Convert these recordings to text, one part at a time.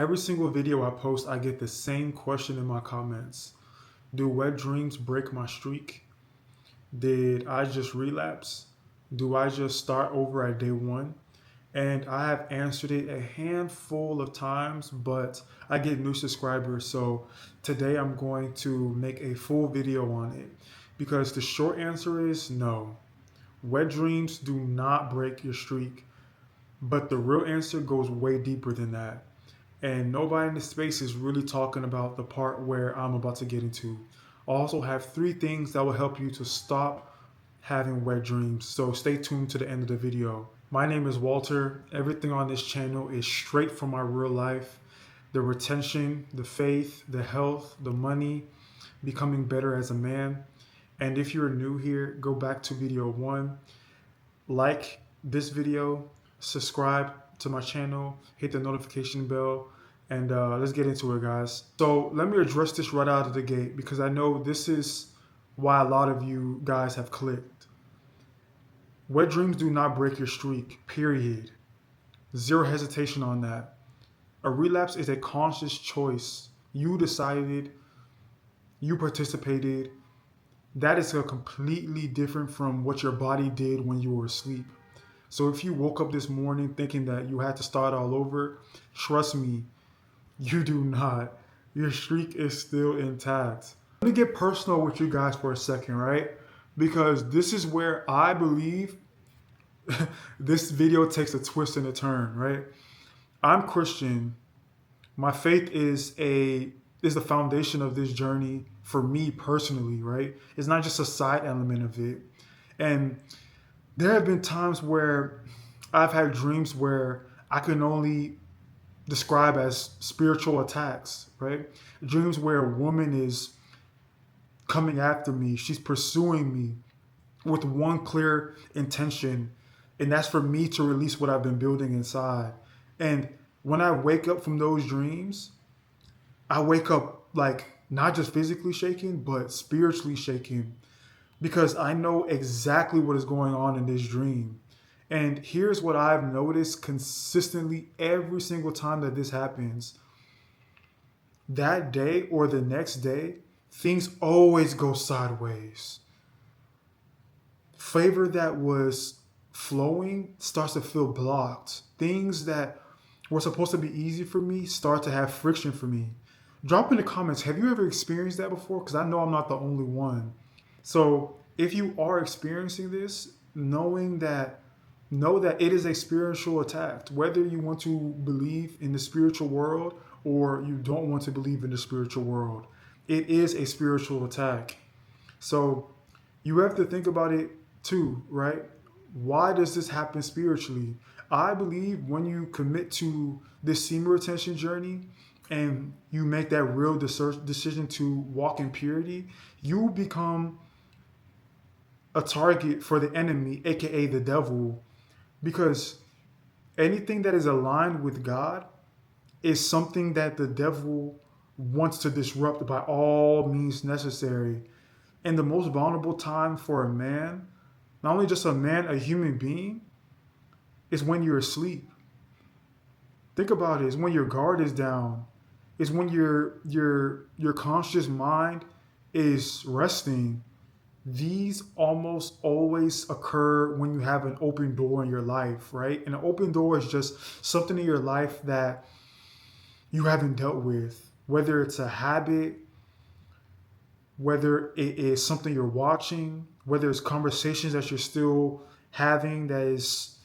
Every single video I post, I get the same question in my comments. Do wet dreams break my streak? Did I just relapse? Do I just start over at day one? And I have answered it a handful of times, but I get new subscribers. So today I'm going to make a full video on it because the short answer is no. Wet dreams do not break your streak, but the real answer goes way deeper than that. And nobody in the space is really talking about the part where I'm about to get into. I also have 3 things that will help you to stop having wet dreams. So stay tuned to the end of the video. My name is Walter. Everything on this channel is straight from my real life. The retention, the faith, the health, the money, becoming better as a man. And if you're new here, go back to video 1. Like this video, subscribe to my channel, hit the notification bell, and let's get into it, guys. So let me address this right out of the gate because I know this is why a lot of you guys have clicked. Wet dreams do not break your streak, period. Zero hesitation on that. A relapse is a conscious choice. You decided, you participated. That is a completely different from what your body did when you were asleep. So if you woke up this morning thinking that you had to start all over, trust me, you do not. Your streak is still intact. Let me get personal with you guys for a second, right? Because this is where I believe this video takes a twist and a turn, right? I'm Christian. My faith is the foundation of this journey for me personally, right? It's not just a side element of it. And there have been times where I've had dreams where I can only describe as spiritual attacks, right? Dreams where a woman is coming after me, she's pursuing me with one clear intention, and that's for me to release what I've been building inside. And when I wake up from those dreams, I wake up like not just physically shaken, but spiritually shaken because I know exactly what is going on in this dream. And here's what I've noticed consistently every single time that this happens. That day or the next day, things always go sideways. Favor that was flowing starts to feel blocked. Things that were supposed to be easy for me start to have friction for me. Drop in the comments, have you ever experienced that before? Because I know I'm not the only one. So if you are experiencing this, know that it is a spiritual attack. Whether you want to believe in the spiritual world or you don't want to believe in the spiritual world, it is a spiritual attack. So you have to think about it too, right? Why does this happen spiritually? I believe when you commit to this semen retention journey and you make that real decision to walk in purity, you become a target for the enemy, aka the devil, because anything that is aligned with God is something that the devil wants to disrupt by all means necessary. And the most vulnerable time for a man, not only just a man, a human being, is when you're asleep. Think about it. It's when your guard is down. It's when your conscious mind is resting. These almost always occur when you have an open door in your life, right? And an open door is just something in your life that you haven't dealt with, whether it's a habit, whether it is something you're watching, whether it's conversations that you're still having that is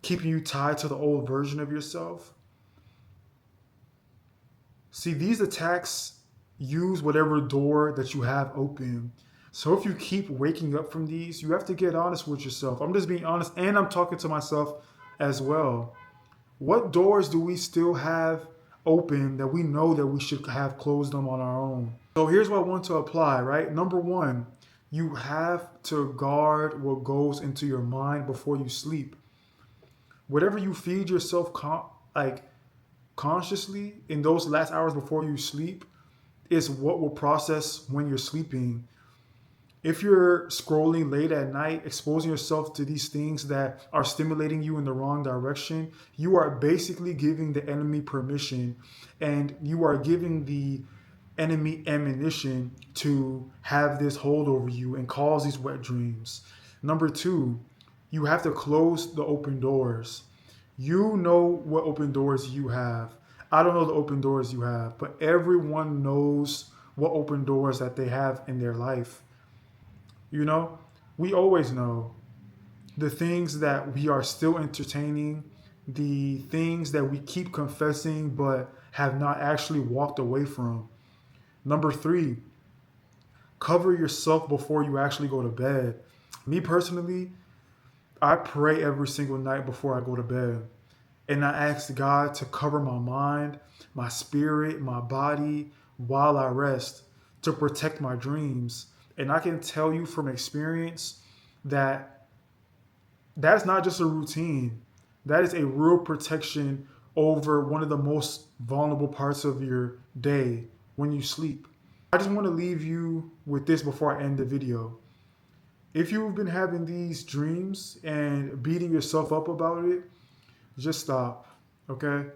keeping you tied to the old version of yourself. See, these attacks use whatever door that you have open. So if you keep waking up from these, you have to get honest with yourself. I'm just being honest, and I'm talking to myself as well. What doors do we still have open that we know that we should have closed them on our own? So here's what I want to apply, right? Number 1, you have to guard what goes into your mind before you sleep. Whatever you feed yourself consciously in those last hours before you sleep is what will process when you're sleeping. If you're scrolling late at night, exposing yourself to these things that are stimulating you in the wrong direction, you are basically giving the enemy permission, and you are giving the enemy ammunition to have this hold over you and cause these wet dreams. Number two, you have to close the open doors. You know what open doors you have. I don't know the open doors you have, but everyone knows what open doors that they have in their life. You know, we always know the things that we are still entertaining, the things that we keep confessing but have not actually walked away from. Number three, cover yourself before you actually go to bed. Me personally, I pray every single night before I go to bed. And I ask God to cover my mind, my spirit, my body while I rest to protect my dreams. And I can tell you from experience that that's not just a routine, that is a real protection over one of the most vulnerable parts of your day when you sleep. I just want to leave you with this before I end the video. If you've been having these dreams and beating yourself up about it, just stop, okay?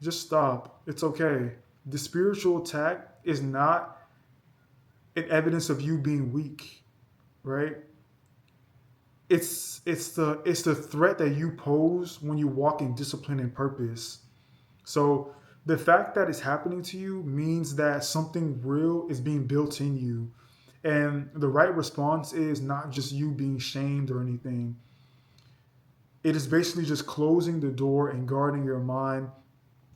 Just stop. It's okay. The spiritual attack is not an evidence of you being weak, right? It's the threat that you pose when you walk in discipline and purpose. So the fact that it's happening to you means that something real is being built in you. And the right response is not just you being shamed or anything. It is basically just closing the door and guarding your mind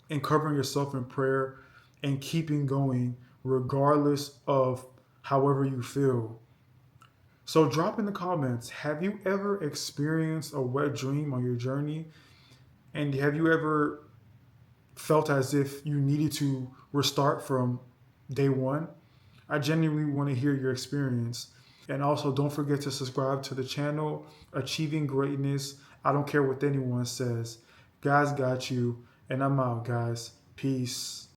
and covering yourself in prayer and keeping going regardless of however you feel. So drop in the comments, have you ever experienced a wet dream on your journey? And have you ever felt as if you needed to restart from day one? I genuinely want to hear your experience. And also, don't forget to subscribe to the channel, Achieving Greatness. I don't care what anyone says. God's got you. And I'm out, guys. Peace.